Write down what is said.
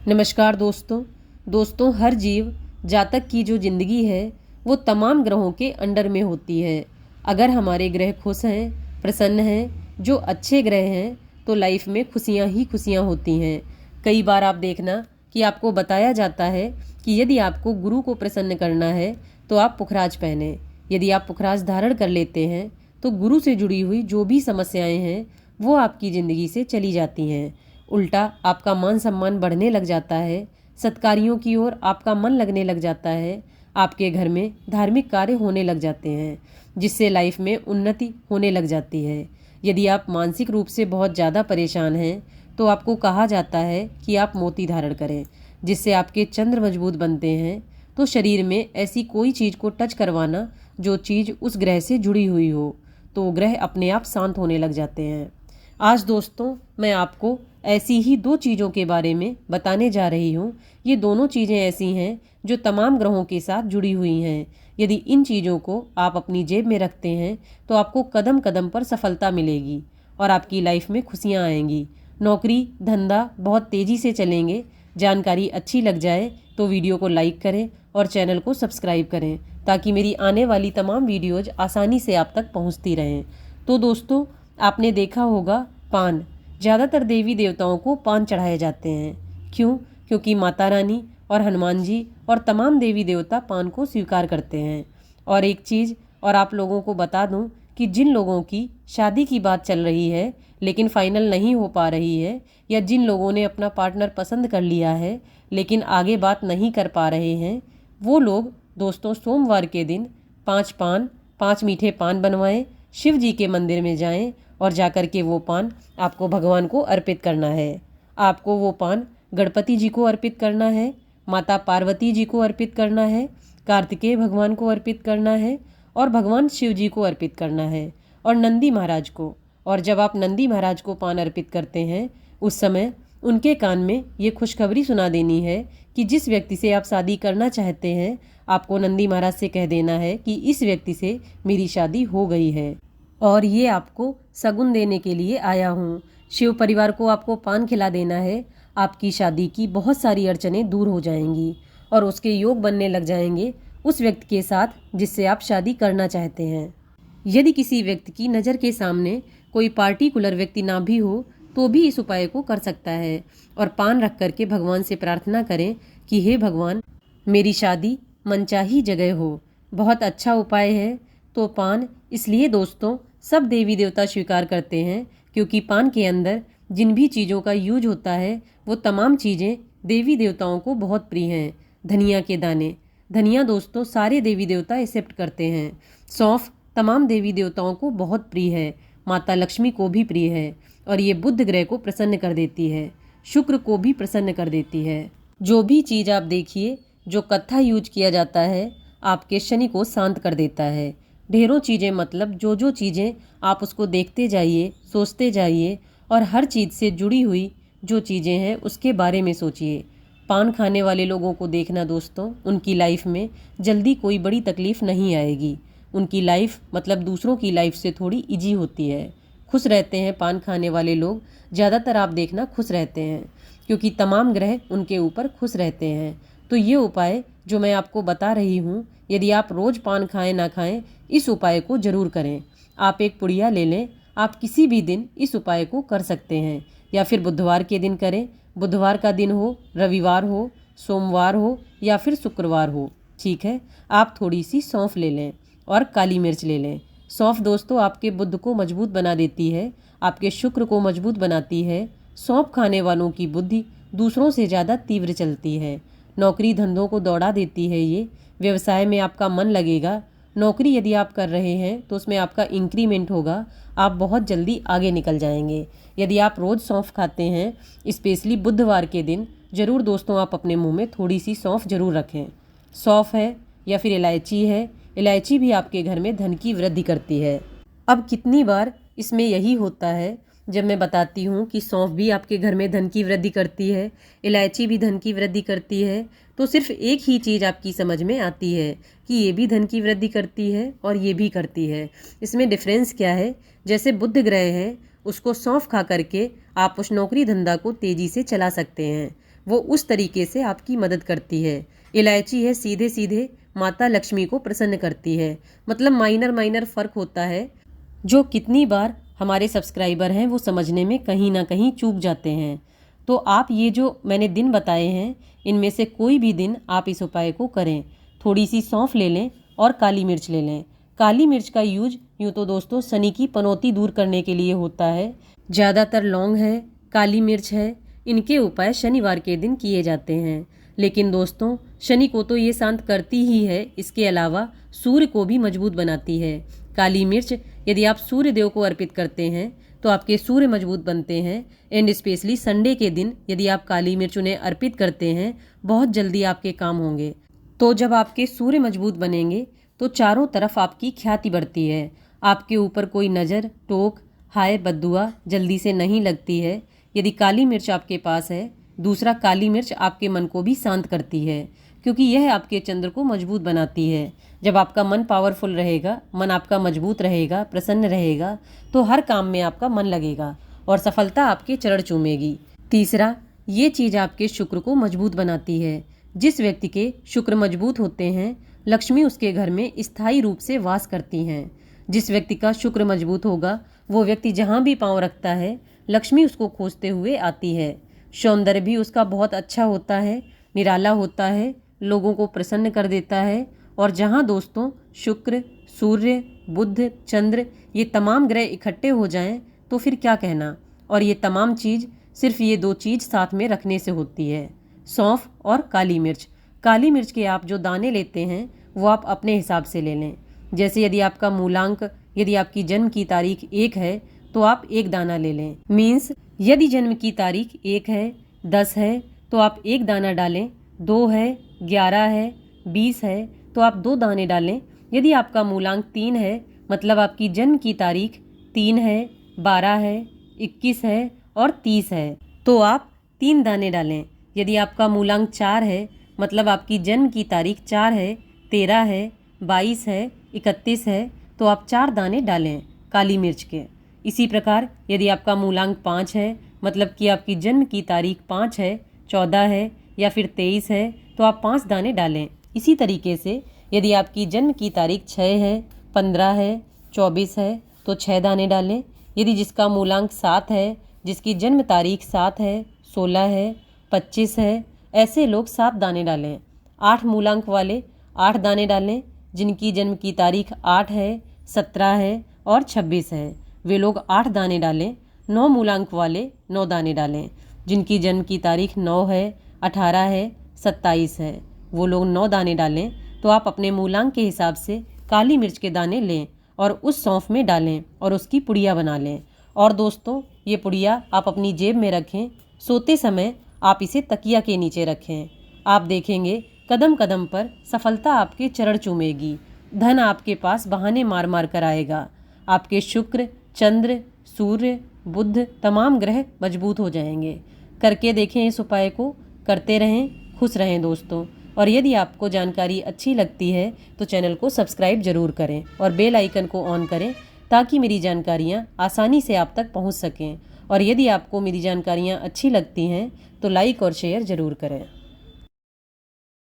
नमस्कार दोस्तों हर जीव जातक की जो ज़िंदगी है वो तमाम ग्रहों के अंडर में होती है। अगर हमारे ग्रह खुश हैं, प्रसन्न हैं, जो अच्छे ग्रह हैं तो लाइफ में खुशियाँ ही खुशियाँ होती हैं। कई बार आप देखना कि आपको बताया जाता है कि यदि आपको गुरु को प्रसन्न करना है तो आप पुखराज पहने। यदि आप पुखराज धारण कर लेते हैं तो गुरु से जुड़ी हुई जो भी समस्याएं हैं वो आपकी ज़िंदगी से चली जाती हैं। उल्टा आपका मान सम्मान बढ़ने लग जाता है, सत्कार्यों की ओर आपका मन लगने लग जाता है, आपके घर में धार्मिक कार्य होने लग जाते हैं, जिससे लाइफ में उन्नति होने लग जाती है। यदि आप मानसिक रूप से बहुत ज़्यादा परेशान हैं तो आपको कहा जाता है कि आप मोती धारण करें, जिससे आपके चंद्र मजबूत बनते हैं। तो शरीर में ऐसी कोई चीज़ को टच करवाना जो चीज़ उस ग्रह से जुड़ी हुई हो, तो ग्रह अपने आप शांत होने लग जाते हैं। आज दोस्तों मैं आपको ऐसी ही दो चीज़ों के बारे में बताने जा रही हूँ। ये दोनों चीज़ें ऐसी हैं जो तमाम ग्रहों के साथ जुड़ी हुई हैं। यदि इन चीज़ों को आप अपनी जेब में रखते हैं तो आपको कदम कदम पर सफलता मिलेगी और आपकी लाइफ में खुशियाँ आएंगी। नौकरी धंधा बहुत तेज़ी से चलेंगे। जानकारी अच्छी लग जाए तो वीडियो को लाइक करें और चैनल को सब्सक्राइब करें ताकि मेरी आने वाली तमाम वीडियोज़ आसानी से आप तक पहुँचती रहें। तो दोस्तों आपने देखा होगा पान, ज़्यादातर देवी देवताओं को पान चढ़ाए जाते हैं। क्यों? क्योंकि माता रानी और हनुमान जी और तमाम देवी देवता पान को स्वीकार करते हैं। और एक चीज़ और आप लोगों को बता दूं कि जिन लोगों की शादी की बात चल रही है लेकिन फाइनल नहीं हो पा रही है, या जिन लोगों ने अपना पार्टनर पसंद कर लिया है लेकिन आगे बात नहीं कर पा रहे हैं, वो लोग दोस्तों सोमवार के दिन 5 पान 5 मीठे पान बनवाएं, शिव जी के मंदिर में जाएं और जाकर के वो पान आपको भगवान को अर्पित करना है। आपको वो पान गणपति जी को अर्पित करना है, माता पार्वती जी को अर्पित करना है, कार्तिकेय भगवान को अर्पित करना है और भगवान शिव जी को अर्पित करना है और नंदी महाराज को। और जब आप नंदी महाराज को पान अर्पित करते हैं उस समय उनके कान में ये खुशखबरी सुना देनी है कि जिस व्यक्ति से आप शादी करना चाहते हैं आपको नंदी महाराज से कह देना है कि इस व्यक्ति से मेरी शादी हो गई है और ये आपको शगुन देने के लिए आया हूँ। शिव परिवार को आपको पान खिला देना है। आपकी शादी की बहुत सारी अड़चनें दूर हो जाएंगी और उसके योग बनने लग जाएंगे उस व्यक्ति के साथ जिससे आप शादी करना चाहते हैं। यदि किसी व्यक्ति की नज़र के सामने कोई पार्टिकुलर व्यक्ति ना भी हो तो भी इस उपाय को कर सकता है और पान रख करके भगवान से प्रार्थना करें कि हे भगवान मेरी शादी मनचाही जगह हो। बहुत अच्छा उपाय है। तो पान इसलिए दोस्तों सब देवी देवता स्वीकार करते हैं क्योंकि पान के अंदर जिन भी चीज़ों का यूज होता है वो तमाम चीज़ें देवी देवताओं को बहुत प्रिय हैं। धनिया के दाने, धनिया दोस्तों सारे देवी देवता एक्सेप्ट करते हैं। सौंफ तमाम देवी देवताओं को बहुत प्रिय है, माता लक्ष्मी को भी प्रिय है और ये बुध ग्रह को प्रसन्न कर देती है, शुक्र को भी प्रसन्न कर देती है। जो भी चीज़ आप देखिए जो कत्था यूज किया जाता है आपके शनि को शांत कर देता है। ढेरों चीज़ें मतलब जो चीज़ें आप उसको देखते जाइए, सोचते जाइए और हर चीज़ से जुड़ी हुई जो चीज़ें हैं उसके बारे में सोचिए। पान खाने वाले लोगों को देखना दोस्तों, उनकी लाइफ में जल्दी कोई बड़ी तकलीफ़ नहीं आएगी। उनकी लाइफ मतलब दूसरों की लाइफ से थोड़ी इजी होती है। खुश रहते हैं पान खाने वाले लोग, ज़्यादातर आप देखना खुश रहते हैं क्योंकि तमाम ग्रह उनके ऊपर खुश रहते हैं। तो ये उपाय जो मैं आपको बता रही हूँ, यदि आप रोज़ पान खाएं ना खाएं, इस उपाय को ज़रूर करें। आप एक पुड़िया ले लें, आप किसी भी दिन इस उपाय को कर सकते हैं या फिर बुधवार के दिन करें। बुधवार का दिन हो, रविवार हो, सोमवार हो या फिर शुक्रवार हो, ठीक है। आप थोड़ी सी सौंफ ले लें और काली मिर्च ले लें। सौंफ दोस्तों आपके बुध को मजबूत बना देती है, आपके शुक्र को मजबूत बनाती है। सौंफ खाने वालों की बुद्धि दूसरों से ज़्यादा तीव्र चलती है। नौकरी धंधों को दौड़ा देती है ये। व्यवसाय में आपका मन लगेगा। नौकरी यदि आप कर रहे हैं तो उसमें आपका इंक्रीमेंट होगा, आप बहुत जल्दी आगे निकल जाएंगे। यदि आप रोज़ सौंफ खाते हैं, स्पेशली बुधवार के दिन, ज़रूर दोस्तों आप अपने मुंह में थोड़ी सी सौंफ ज़रूर रखें। सौंफ है या फिर इलायची है, इलायची भी आपके घर में धन की वृद्धि करती है। अब कितनी बार इसमें यही होता है जब मैं बताती हूँ कि सौंफ भी आपके घर में धन की वृद्धि करती है, इलायची भी धन की वृद्धि करती है, तो सिर्फ एक ही चीज़ आपकी समझ में आती है कि ये भी धन की वृद्धि करती है और ये भी करती है। इसमें डिफरेंस क्या है? जैसे बुध ग्रह है, उसको सौंफ खा करके आप उस नौकरी धंधा को तेज़ी से चला सकते हैं। वो उस तरीके से आपकी मदद करती है। इलायची है सीधे सीधे माता लक्ष्मी को प्रसन्न करती है। मतलब माइनर फ़र्क होता है जो कितनी बार हमारे सब्सक्राइबर हैं वो समझने में कहीं ना कहीं चूक जाते हैं। तो आप ये जो मैंने दिन बताए हैं इनमें से कोई भी दिन आप इस उपाय को करें। थोड़ी सी सौंफ ले लें और काली मिर्च ले लें। काली मिर्च का यूज यूँ तो दोस्तों शनि की पनौती दूर करने के लिए होता है। ज़्यादातर लौंग है, काली मिर्च है, इनके उपाय शनिवार के दिन किए जाते हैं। लेकिन दोस्तों शनि को तो ये शांत करती ही है, इसके अलावा सूर्य को भी मजबूत बनाती है। काली मिर्च यदि आप सूर्य देव को अर्पित करते हैं तो आपके सूर्य मजबूत बनते हैं। एंड स्पेशली संडे के दिन यदि आप काली मिर्च उन्हें अर्पित करते हैं बहुत जल्दी आपके काम होंगे। तो जब आपके सूर्य मजबूत बनेंगे तो चारों तरफ आपकी ख्याति बढ़ती है। आपके ऊपर कोई नज़र, टोक, हाय, बद्दुआ जल्दी से नहीं लगती है यदि काली मिर्च आपके पास है। दूसरा, काली मिर्च आपके मन को भी शांत करती है क्योंकि यह आपके चंद्र को मजबूत बनाती है। जब आपका मन पावरफुल रहेगा, मन आपका मजबूत रहेगा, प्रसन्न रहेगा, तो हर काम में आपका मन लगेगा और सफलता आपके चरण चूमेगी। तीसरा, ये चीज़ आपके शुक्र को मजबूत बनाती है। जिस व्यक्ति के शुक्र मजबूत होते हैं लक्ष्मी उसके घर में स्थायी रूप से वास करती हैं। जिस व्यक्ति का शुक्र मजबूत होगा वो व्यक्ति जहाँ भी पाँव रखता है लक्ष्मी उसको खोजते हुए आती है। सौंदर्य भी उसका बहुत अच्छा होता है, निराला होता है, लोगों को प्रसन्न कर देता है। और जहाँ दोस्तों शुक्र, सूर्य, बुध, चंद्र ये तमाम ग्रह इकट्ठे हो जाएं तो फिर क्या कहना। और ये तमाम चीज़ सिर्फ ये दो चीज़ साथ में रखने से होती है, सौंफ और काली मिर्च। काली मिर्च के आप जो दाने लेते हैं वो आप अपने हिसाब से ले लें। जैसे यदि आपका मूलांक, यदि आपकी जन्म की तारीख 1 है तो आप 1 दाना ले लें। मीन्स यदि जन्म की तारीख 1 है, 10 है तो आप 1 दाना डालें, 2 है, 11 है, 20 है तो आप 2 दाने डालें। यदि आपका मूलांक 3 है मतलब आपकी जन्म की तारीख 3 है, 12 है, 21 है और 30 है तो आप 3 दाने डालें। यदि आपका मूलांक 4 है मतलब आपकी जन्म की तारीख 4 है, 13 है, 22 है, 31 है तो आप 4 दाने डालें काली मिर्च के। इसी प्रकार यदि आपका मूलांक 5 है मतलब कि आपकी जन्म की तारीख 5 है, 14 है या फिर 23 है तो आप 5 दाने डालें। इसी तरीके से यदि आपकी जन्म की तारीख 6 है, 15 है, 24 है तो 6 दाने डालें। यदि जिसका मूलांक 7 है, जिसकी जन्म तारीख 7 है, 16 है, 25 है, ऐसे लोग 7 दाने डालें। 8 मूलांक वाले 8 दाने डालें। जिनकी जन्म की तारीख 8 है, 17 है और 26 है वे लोग 8 दाने डालें। 9 मूलांक वाले 9 दाने डालें। जिनकी जन्म की तारीख 9 है, 18 है, 27 है वो लोग 9 दाने डालें। तो आप अपने मूलांक के हिसाब से काली मिर्च के दाने लें और उस सौंफ में डालें और उसकी पुड़िया बना लें। और दोस्तों ये पुड़िया आप अपनी जेब में रखें। सोते समय आप इसे तकिया के नीचे रखें। आप देखेंगे कदम कदम पर सफलता आपके चरण चूमेगी। धन आपके पास बहाने मार मार कर आएगा। आपके शुक्र, चंद्र, सूर्य, बुध तमाम ग्रह मजबूत हो जाएंगे। करके देखें इस उपाय को, करते रहें, खुश रहें दोस्तों। और यदि आपको जानकारी अच्छी लगती है तो चैनल को सब्सक्राइब जरूर करें और बेल आइकन को ऑन करें ताकि मेरी जानकारियाँ आसानी से आप तक पहुँच सकें। और यदि आपको मेरी जानकारियाँ अच्छी लगती हैं तो लाइक और शेयर ज़रूर करें।